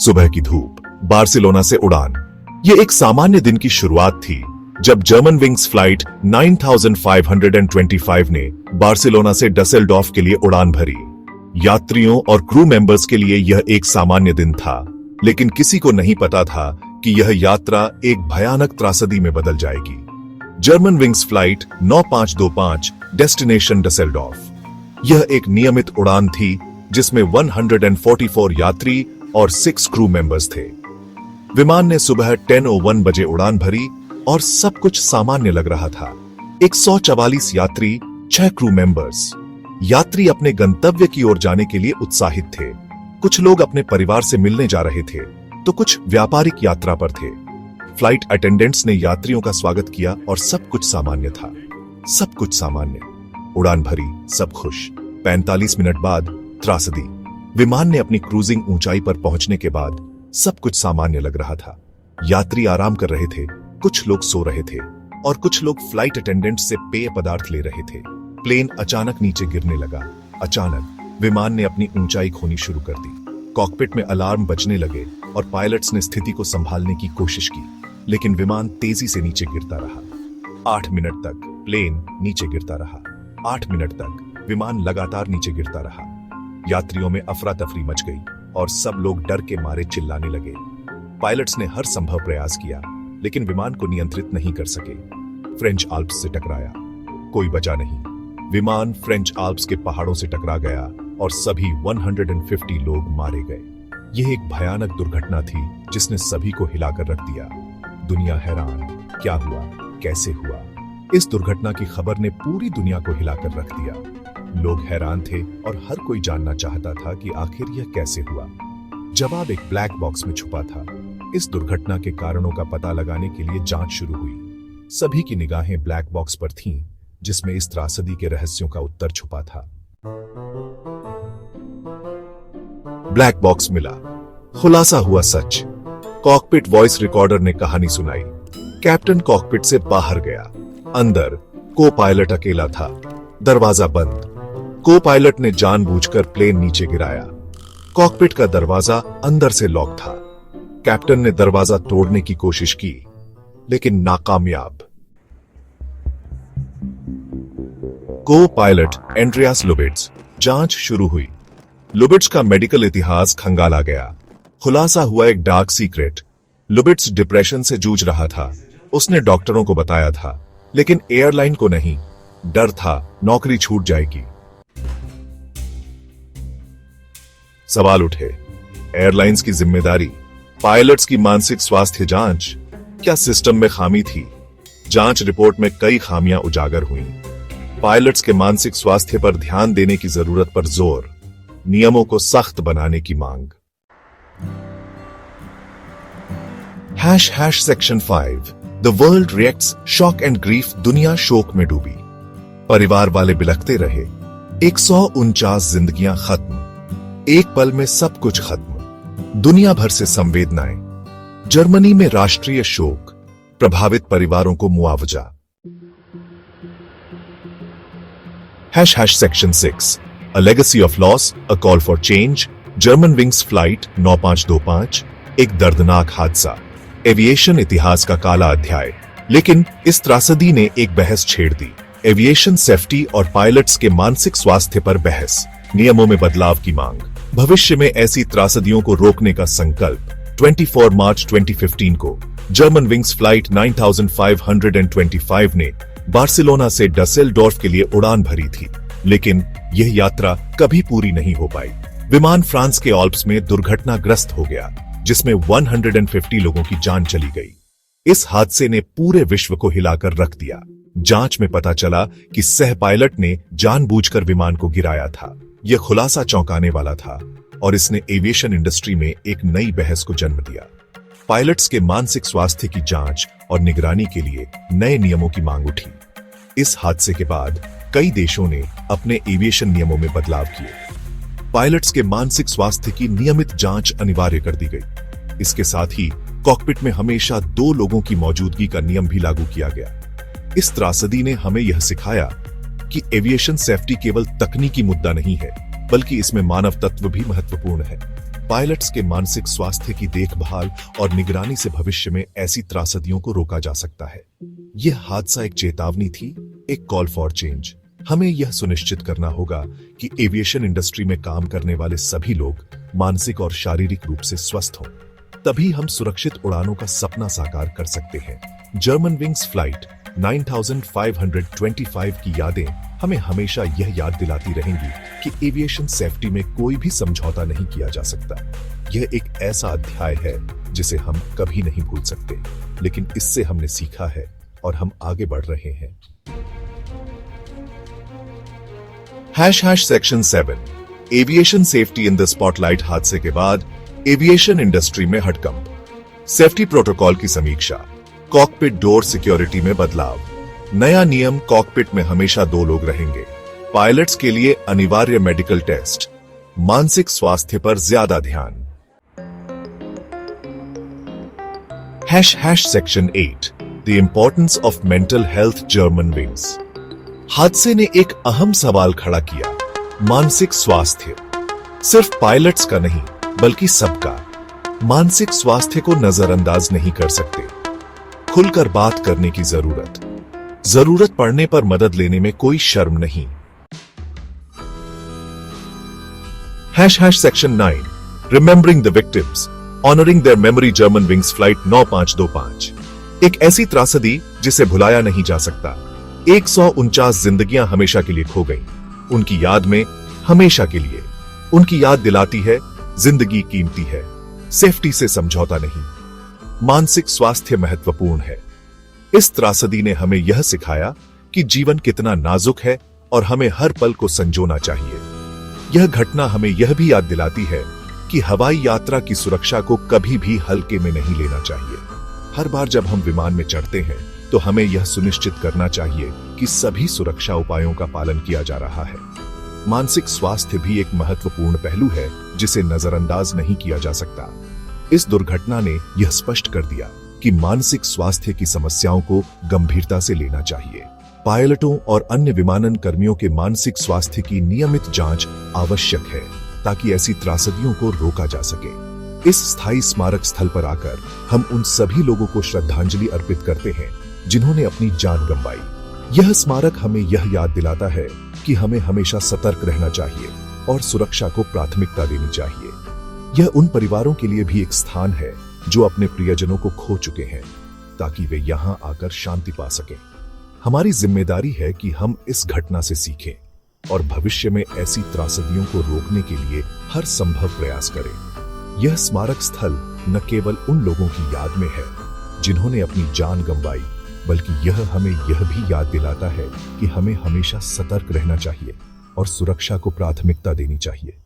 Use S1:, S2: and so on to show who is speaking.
S1: सुबह की धूप, बार्सिलोना से उड़ान। ये एक सामान्य दिन की शुरुआत थी जब जर्मन विंग्स फ्लाइट 9525 ने बार्सिलोना से डसेल्डॉर्फ के लिए उड़ान भरी। यात्रियों और क्रू मेंबर्स के लिए यह एक सामान्य दिन था, लेकिन किसी को नहीं पता था कि यह यात्रा एक भयानक त्रासदी में बदल जाएगी। Germanwings flight 9525 destination Dusseldorf. यह एक नियमित उड़ान थी जिसमें 144 यात्री और 6 क्रू मेंबर्स थे। विमान ने सुबह 10:01 बजे उड़ान भरी और सब कुछ सामान्य लग रहा था। 144 यात्री, 6 क्रू मेंबर्स। यात्री अपने गंतव्य की ओर जाने के लिए उत्साहित थे। कुछ लोग अपने परिवार से मिलने जा रहे थे, तो कुछ व्यापारिक यात्रा पर थे। फ्लाइट अटेंडेंट्स ने यात्रियों का स्वागत किया और सब कुछ सामान्य था। सब कुछ सामान्य। उड़ान भरी, सब खुश। 45 मिनट बाद त्रासदी। विमान ने अपनी क्रूजिंग ऊंचाई पर पहुंचने के बाद सब कुछ सामान्य लग रहा था। यात्री आराम कर रहे थे, कुछ लोग सो रहे थे और कुछ लोग फ्लाइट अटेंडेंट से पेय पदार्थ ले रहे थे। प्लेन अचानक नीचे गिरने लगा। अचानक विमान ने अपनी ऊंचाई खोनी शुरू कर दी। कॉकपिट में अलार्म बजने लगे और पायलट्स ने स्थिति को संभालने की कोशिश की, लेकिन विमान तेजी से नीचे गिरता रहा। 8 मिनट तक प्लेन नीचे गिरता रहा। 8 मिनट तक विमान लगातार नीचे गिरता रहा। यात्रियों में अफरा तफरी मच गई और सब लोग डर के मारे चिल्लाने लगे। पायलट्स ने हर संभव प्रयास किया, लेकिन विमान को नियंत्रित नहीं कर सके। फ्रेंच आल्प्स से टकराया, कोई बचा नहीं। विमान फ्रेंच आल्प्स के पहाड़ों से टकरा गया और सभी 150 लोग मारे गए। यह एक भयानक दुर्घटना थी जिसने सभी को हिलाकर रख दिया। दुनिया हैरान, क्या हुआ, कैसे हुआ? इस दुर्घटना की खबर ने पूरी दुनिया को हिलाकर रख दिया। लोग हैरान थे और हर कोई जानना चाहता था कि आखिर यह कैसे हुआ। जवाब एक ब्लैक बॉक्स में छुपा था। इस दुर्घटना के कारणों का पता लगाने के लिए जांच शुरू हुई। सभी की निगाहें ब्लैक बॉक्स पर थीं, जिसमें इस त्रासदी के रहस्यों का उत्तर छुपा था। ब्लैक बॉक्स मिला, खुलासा हुआ सच। कॉकपिट वॉइस रिकॉर्डर ने कहानी सुनाई। कैप्टन कॉकपिट से बाहर गया। अंदर को पायलट अकेला था। दरवाजा बंद। को पायलट ने जानबूझकर प्लेन नीचे गिराया। कॉकपिट का दरवाजा अंदर से लॉक था। कैप्टन ने दरवाजा तोड़ने की कोशिश की, लेकिन नाकामयाब। को पायलट एंड्रियास लुबिट्स। जांच शुरू हुई। लुबिट्स का मेडिकल इतिहास खंगाला गया। खुलासा हुआ एक डार्क सीक्रेट। लुबिट्स डिप्रेशन से जूझ रहा था। उसने डॉक्टरों को बताया था, लेकिन एयरलाइन को नहीं। डर था नौकरी छूट जाएगी। सवाल उठे, एयरलाइंस की जिम्मेदारी, पायलट्स की मानसिक स्वास्थ्य जांच, क्या सिस्टम में खामी थी? जांच रिपोर्ट में कई खामियां उजागर हुईं। पायलट्स के मानसिक स्वास्थ्य पर ध्यान देने की जरूरत पर जोर, नियमों को सख्त बनाने की मांग। #Section 5 the world reacts shock and grief. दुनिया शोक में डूबी। परिवार वाले बिलखते रहे। 149 जिंदगियां खत्म। एक पल में सब कुछ खत्म। दुनिया भर से संवेदनाएं। जर्मनी में राष्ट्रीय शोक। प्रभावित परिवारों को मुआवजा। #Section 6 A legacy of loss, a call for change। German wings flight 9525। एक दर्दनाक हादसा। एविएशन इतिहास का काला अध्याय। लेकिन इस त्रासदी ने एक बहस छेड़ दी। एविएशन सेफ्टी और पायलट्स के मानसिक स्वास्थ्य पर बहस। नियमों में बदलाव की मांग। भविष्य में ऐसी त्रासदियों को रोकने का संकल्प। 24 मार्च 2015 को जर्मन विंग्स फ्लाइट 9525 ने बार्सिलोना से डसेल्डॉर्फ के लिए उड़ान भरी थी, लेकिन यह यात्रा कभी पूरी नहीं हो पाई। विमान फ्रांस के आल्प्स में दुर्घटनाग्रस्त हो गया, जिसमें 150 लोगों की जान चली गई। इस हादसे ने पूरे विश्व को हिलाकर रख दिया। जांच में पता चला कि सह पायलट ने जानबूझकर विमान को गिराया था। यह खुलासा चौंकाने वाला था और इसने एविएशन इंडस्ट्री में एक नई बहस को जन्म दिया। पायलट्स के मानसिक स्वास्थ्य की जांच और निगरानी के लिए नए नियमों की मांग उठी। इस हादसे के बाद कई देशों ने अपने एविएशन नियमों में बदलाव किए। पायलट्स के मानसिक स्वास्थ्य की नियमित जांच अनिवार्य कर दी गई। इसके साथ ही कॉकपिट में हमेशा 2 लोगों की मौजूदगी का नियम भी लागू किया गया। इस त्रासदी ने हमें यह सिखाया कि एविएशन सेफ्टी केवल तकनीकी मुद्दा नहीं है, बल्कि इसमें मानव तत्व भी महत्वपूर्ण है। पायलट्स के मानसिक स्वास्थ्य की देखभाल और निगरानी से भविष्य में ऐसी त्रासदियों को रोका जा सकता है। यह हादसा एक चेतावनी थी, एक कॉल फॉर चेंज। हमें यह सुनिश्चित करना होगा कि एविएशन इंडस्ट्री में काम करने वाले सभी लोग मानसिक और शारीरिक रूप से स्वस्थ हों। तभी हम सुरक्षित उड़ानों का सपना साकार कर सकते हैं। जर्मन विंग्स फ्लाइट 9525 की यादें हमें हमेशा यह याद दिलाती रहेंगी कि एविएशन सेफ्टी में कोई भी समझौता नहीं किया जा सकता। यह एक ऐसा अध्याय है जिसे हम कभी नहीं भूल सकते, लेकिन इससे हमने सीखा है और हम आगे बढ़ रहे हैं। Section 7 aviation safety in the spotlight हादसे के बाद एविएशन इंडस्ट्री में हड़कंप, सेफ्टी प्रोटोकॉल की समीक्षा, कॉकपिट डोर सिक्योरिटी में बदलाव, नया नियम कॉकपिट में हमेशा 2 लोग रहेंगे, पायलट्स के लिए अनिवार्य मेडिकल टेस्ट, मानसिक स्वास्थ्य पर ज्यादा ध्यान। Section 8 the importance of mental health German wings. हादसे ने एक अहम सवाल खड़ा किया, मानसिक स्वास्थ्य। सिर्फ पायलट्स का नहीं बल्कि सबका। मानसिक स्वास्थ्य को नजरअंदाज नहीं कर सकते। खुलकर बात करने की जरूरत पड़ने पर मदद लेने में कोई शर्म नहीं। Section 9 remembering the victims, honouring there memory German wings flight 9525। एक ऐसी त्रासदी जिसे भुलाया नहीं जा सकता। 149 जिंदगियां हमेशा के लिए खो गईं। उनकी याद में हमेशा के लिए। उनकी याद दिलाती है जिंदगी कीमती है, सेफ्टी से समझौता नहीं। मानसिक स्वास्थ्य महत्वपूर्ण है। इस त्रासदी ने हमें यह सिखाया कि जीवन कितना नाजुक है और हमें हर पल को संजोना चाहिए। यह घटना हमें यह भी याद दिलाती है कि हवाई यात्रा की सुरक्षा को कभी भी हल्के में नहीं लेना चाहिए। हर बार जब हम विमान में चढ़ते हैं तो हमें यह सुनिश्चित करना चाहिए कि सभी सुरक्षा उपायों का पालन किया जा रहा है। मानसिक स्वास्थ्य भी एक महत्वपूर्ण पहलू है जिसे नजरअंदाज नहीं किया जा सकता। इस दुर्घटना ने यह स्पष्ट कर दिया कि मानसिक स्वास्थ्य की समस्याओं को गंभीरता से लेना चाहिए। पायलटों और अन्य विमानन कर्मियों के मानसिक स्वास्थ्य की नियमित जांच आवश्यक है ताकि ऐसी त्रासदियों को रोका जा सके। इस स्थायी स्मारक स्थल पर आकर हम उन सभी लोगों को श्रद्धांजलि अर्पित करते हैं जिन्होंने अपनी जान गंवाई। यह स्मारक हमें यह याद दिलाता है कि हमें हमेशा सतर्क रहना चाहिए और सुरक्षा को प्राथमिकता देनी चाहिए। यह उन परिवारों के लिए भी एक स्थान है जो अपने प्रियजनों को खो चुके हैं, ताकि वे यहां आकर शांति पा सकें। हमारी जिम्मेदारी है कि हम इस घटना से सीखें और भविष्य में ऐसी त्रासदियों को रोकने के लिए हर संभव प्रयास करें। यह स्मारक स्थल न केवल उन लोगों की याद में है जिन्होंने अपनी जान गंवाई, बल्कि यह हमें यह भी याद दिलाता है कि हमें हमेशा सतर्क रहना चाहिए और सुरक्षा को प्राथमिकता देनी चाहिए।